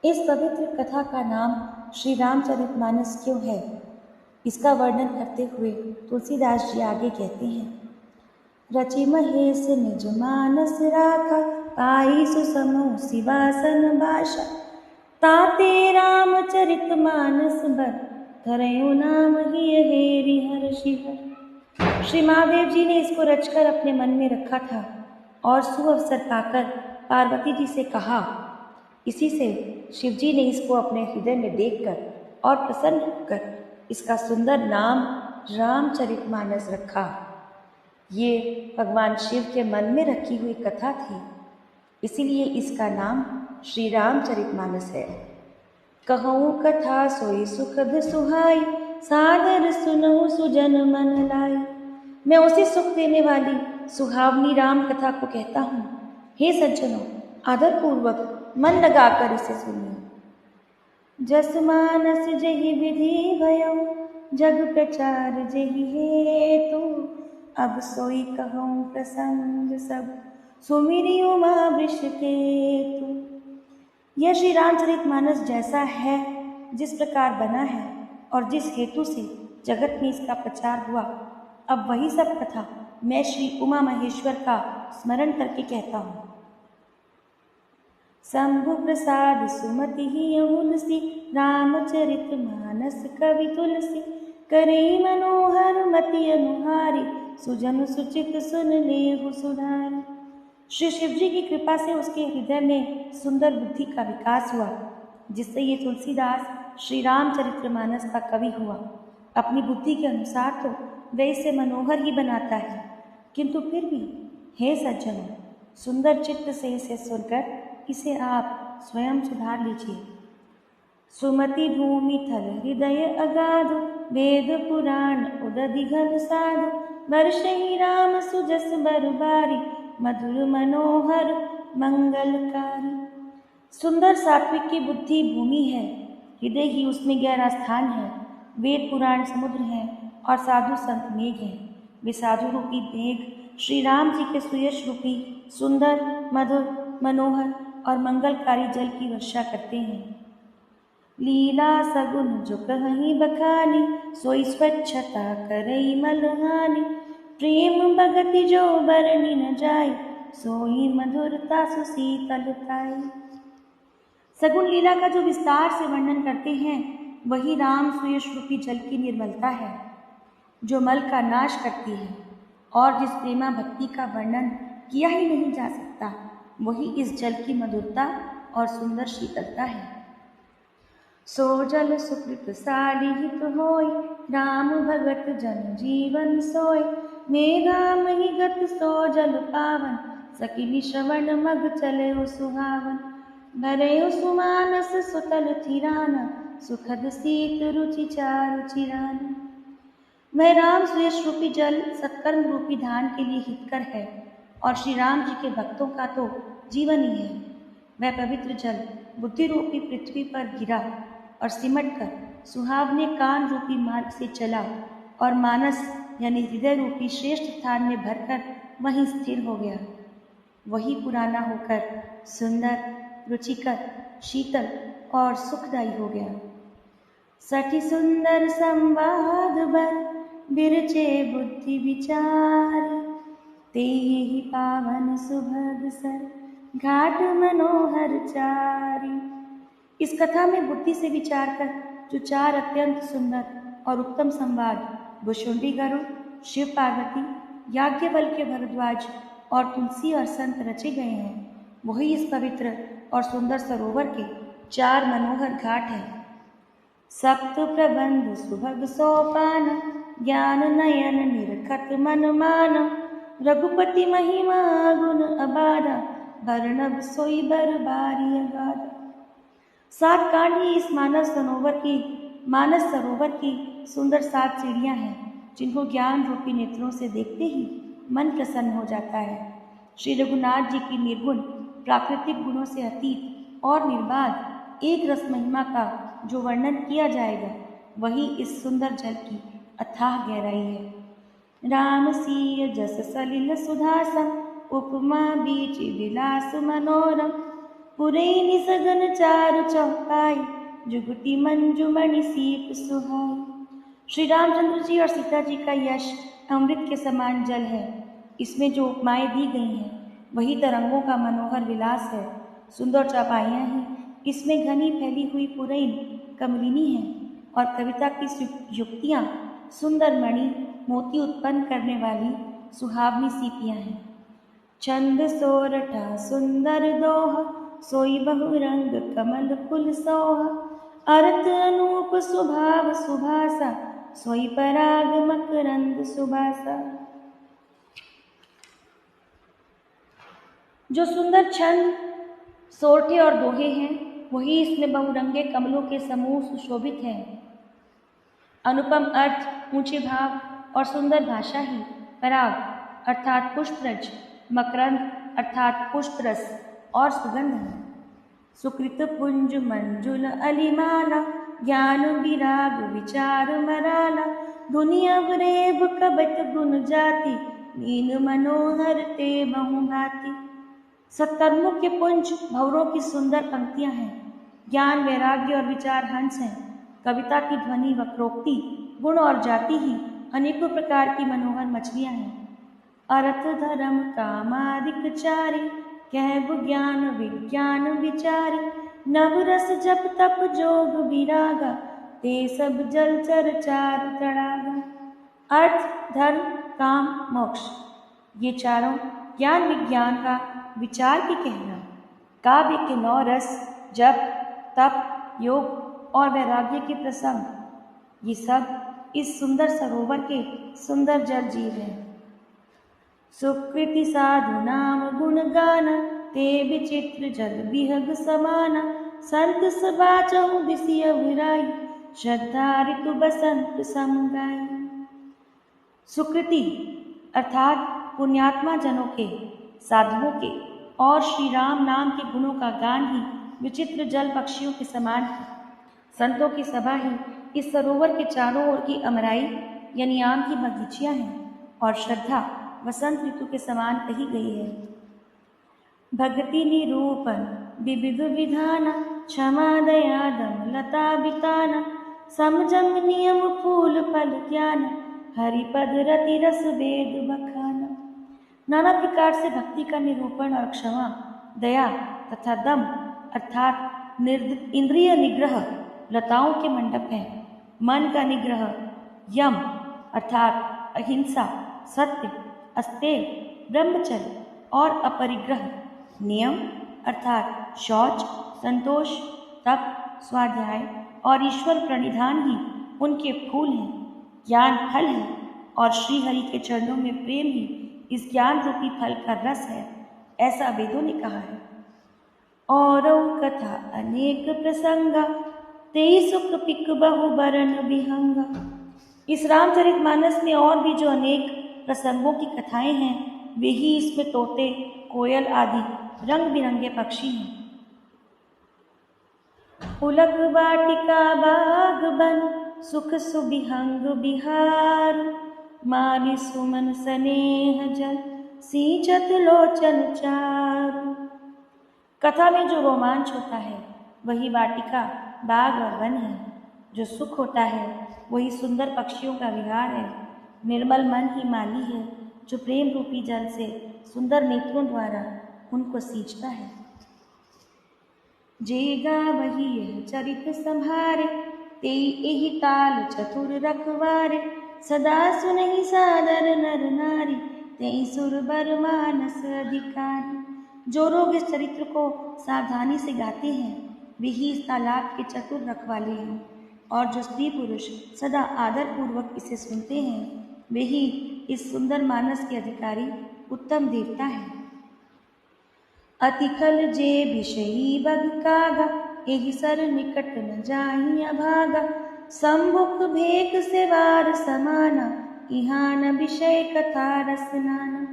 इस पवित्र कथा का नाम श्री रामचरितमानस क्यों है, इसका वर्णन करते हुए तुलसीदास जी आगे कहते हैं। रचि महेश निज मानस राखा, पाई सुसमु सिवासन भाषा। ताते रामचरित मानस बर, धरयो नाम ही हेरि हर शिवर। श्री महादेव जी ने इसको रचकर अपने मन में रखा था और सुअवसर पाकर पार्वती जी से कहा। इसी से शिव जी ने इसको अपने हृदय में देखकर और प्रसन्न होकर इसका सुंदर नाम रामचरितमानस रखा। ये भगवान शिव के मन में रखी हुई कथा थी, इसीलिए इसका नाम श्री रामचरितमानस है। कहूँ कथा सोई सुखद सुहाई, सादर सुनहु सुजन मन लाई। मैं उसे सुख देने वाली सुहावनी राम कथा को कहता हूँ। हे सज्जनों, आदर पूर्वक मन लगाकर इसे सुनिए। जस मानस जहि विधि भयो, जग प्रचार जहि हेतु। अब सोई कहूँ प्रसंग सब, सुमिरि उमा वृषकेतु। यह श्री रामचरितमानस जैसा है, जिस प्रकार बना है और जिस हेतु से जगत में इसका प्रचार हुआ, अब वही सब कथा मैं श्री उमा महेश्वर का स्मरण करके कहता हूँ। शंभु प्रसाद सुमति ही तुलसी, रामचरितमानस कवि तुलसी। करई मनोहर मति अनुहारी, सुजन सुचित सुन लेहु सुधारी। श्री शिव जी की कृपा से उसके हृदय में सुंदर बुद्धि का विकास हुआ, जिससे ये तुलसीदास श्री रामचरितमानस का कवि हुआ। अपनी बुद्धि के अनुसार तो वह इसे मनोहर ही बनाता है, किंतु फिर भी हे सज्जनों, सुंदर चित्त से इसे सुनकर इसे आप स्वयं सुधार लीजिए। सुमति भूमि थल हृदय अगाध, वेद पुराण उदधि घन साधु। वर्षहि राम सुजस बरबारी, मधुर मनोहर मंगलकारी। सुंदर सात्विक की बुद्धि भूमि है, हृदय ही उसमें गहरा स्थान है। वेद पुराण समुद्र हैं और साधु संत मेघ हैं। वे साधु रूपी मेघ श्री राम जी के सुयश रूपी सुंदर मधुर मनोहर और मंगलकारी जल की वर्षा करते हैं। लीला सगुन जो कहीं बखानी, सोई स्वच्छता करई मलहानी। प्रेम भगति जो बरनी न जाई, सोई मधुरता सुशीतलताई। सगुन लीला का जो विस्तार से वर्णन करते हैं, वही राम सुयश रूपी जल की निर्मलता है, जो मल का नाश करती है। और जिस प्रेमा भक्ति का वर्णन किया ही नहीं जा सकता, वही इस जल की मधुरता और सुंदर शीतलता है। सो जल सुकृत सालिहित होय, राम भगत जन जीवन सोय। मेघाम ही गत सो जल पावन, सकिनी श्रवण मग चले सुहावन। भरे सुमानस सुतल थिराना, सुखद शीत रुचि चारु चिराना। वह राम सुयश रूपी जल सत्कर्म रूपी धान के लिए हितकर है और श्री राम जी के भक्तों का तो जीवन ही है। वह पवित्र जल बुद्धि रूपी पृथ्वी पर गिरा और सिमट कर सुहावने कान रूपी मार्ग से चला और मानस यानी हृदय रूपी श्रेष्ठ स्थान में भरकर वहीं स्थिर हो गया। वही पुराना होकर सुंदर, रुचिकर, शीतल और सुखदायी हो गया। सठी सुंदर संवाद बर, बिरचे बुद्धि विचारी। तेहि पावन सुभग सर, घाट मनोहर चारी। इस कथा में बुद्धि से विचार कर जो चार अत्यंत सुंदर और उत्तम संवाद भुशुंडी गरुड़, शिव पार्वती, याज्ञवल्क्य भरद्वाज और तुलसी और संत रचे गए हैं, वही इस पवित्र और सुंदर सरोवर के चार मनोहर घाट हैं। सप्त प्रबंध सुभग सोपान, ज्ञान नयन निरखत मन मान। रघुपति महिमा गुण अबाधा, बरनब सोई बरबारी अगाधा। सात कांड ही इस मानस सरोवर की सुंदर सात सीढ़ियां हैं, जिनको ज्ञान रूपी नेत्रों से देखते ही मन प्रसन्न हो जाता है। श्री रघुनाथ जी की निर्गुण प्राकृतिक गुणों से अतीत और निर्बाध एक रस महिमा का जो वर्णन किया जाएगा, वही इस सुंदर जल की अथाह गहराई है। राम सीय जस सलिल सुधासम, उपमा बीच विलास मनोरम। पुरैनी सगन चारु चौपाई, जुगुटी मंजुमणि सीप सुहाई। श्री रामचंद्र जी और सीता जी का यश अमृत के समान जल है। इसमें जो उपमाएं दी गई हैं वही तरंगों का मनोहर विलास है। सुंदर चौपाइयाँ ही इसमें घनी फैली हुई पुरैन कमलिनी है और कविता की युक्तियाँ सुंदर मणि मोती उत्पन्न करने वाली सुहावनी सीपियाँ हैं। छंद सोरठा सुंदर दोहा, सोई बहुरंग कमल फुल सोहा। अर्थ अनूप सुभाव सुभासा, सोई पराग मकरंद सुबासा। जो सुंदर छंद सोरठे और दोहे हैं वही इसमें बहुरंगे कमलों के समूह सुशोभित हैं। अनुपम अर्थ, ऊंचे भाव और सुंदर भाषा ही पराग अर्थात पुष्परज, मकरंद अर्थात पुष्परस और सुगंध है। सुकृत पुंज मंजुल अलिमाला, ज्ञान विराग विचार मराला। दुनिया रेब कबत गुण जाति, मीन मनोहर ते बहुभांति। सत्कर्मों के पुंज भंवरों की सुंदर पंक्तियां हैं। ज्ञान वैराग्य और विचार हंस हैं। कविता की ध्वनि वक्रोक्ति गुण और जाति ही अनेकों प्रकार की मनोहर मछलियां हैं। अर्थ धर्म कामादिक चारि, कहब ज्ञान विज्ञान विचारी। नवरस जप तप जोग विरागा, ते सब जलचर चारु तड़ागा। अर्थ धर्म काम मोक्ष, ये चारों ज्ञान विज्ञान का विचार की कहना। काव्य के 9 रस जप तप योग और वैराग्य के प्रसंग, ये सब इस सुंदर सरोवर के सुंदर जल जीव हैं। सुकृति साधु नाम गुण गाना, ते विचित्र जल बिहग समाना। संत सभा चहु दिसिय विराई, श्रद्धा ऋतु बसंत समगाई। सुकृति अर्थात पुण्यात्मा जनों के, साधुओं के और श्री राम नाम के गुणों का गान ही विचित्र जल पक्षियों के समान है। संतों की सभा ही इस सरोवर के चारों ओर की अमराई यानी आम की बगीचियां हैं और श्रद्धा वसंत ऋतु के समान कही गई है। भक्ति निरूपण विविध विधाना, क्षमा दया दम लता बिताना। समझम नियम फूल फल ज्ञान, हरिपद रति रस वेद बखाना। नाना प्रकार से भक्ति का निरूपण और क्षमा दया तथा दम अर्थात इंद्रिय निग्रह लताओं के मंडप हैं। मन का निग्रह यम अर्थात अहिंसा, सत्य, अस्तेय, ब्रह्मचर्य और अपरिग्रह। नियम अर्थात शौच, संतोष, तप, स्वाध्याय और ईश्वर प्रणिधान ही उनके फूल हैं। ज्ञान फल है और श्री हरि के चरणों में प्रेम ही इस ज्ञान रूपी फल का रस है, ऐसा वेदों ने कहा है। और कथा अनेक प्रसंगा, तेई सुख पिक बहु बरन विहंगा। इस रामचरितमानस में और भी जो अनेक प्रसंगों की कथाएं हैं वे ही इसमें तोते, कोयल आदि रंग बिरंगे पक्षी हैं। उलग वाटिका बाग बन, सुख सुबिहंग बिहार। मानि सुमन स्नेह जल, सींचत लोचन चारु। कथा में जो रोमांच होता है वही वाटिका, बाग और वन है। जो सुख होता है वही सुंदर पक्षियों का विहार है। निर्मल मन ही माली है जो प्रेम रूपी जल से सुंदर नेत्रों द्वारा उनको सींचता है। जेगा वही यह चरित संहारे, तेई एहि ताल चतुर रखवारे। सदा सुनहि सादर नर नारी, तेई सुरबर मानस अधिकारी। जो लोग इस चरित्र को सावधानी से गाते हैं वे ही इस तालाब के चतुर रखवाले हैं और जो स्त्री पुरुष सदा आदर पूर्वक इसे सुनते हैं वे ही इस सुंदर मानस के अधिकारी उत्तम देवता हैं। अतिखल जे विषयी बग कागा, एहि सर निकट न जाहि अभागा। सम्मुख भेक से वार समाना, इहाँ न विषय कथा रस नाना।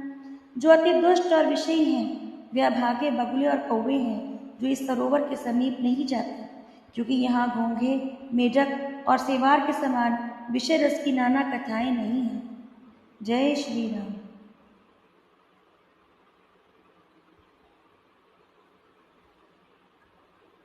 जो अति दुष्ट और विषयी हैं वे अभागे बगुले और कौवे हैं जो इस सरोवर के समीप नहीं जाते, क्योंकि यहाँ घोंघे, मेढक और सेवार के समान विषय रस की नाना कथाएं नहीं हैं। जय श्री राम।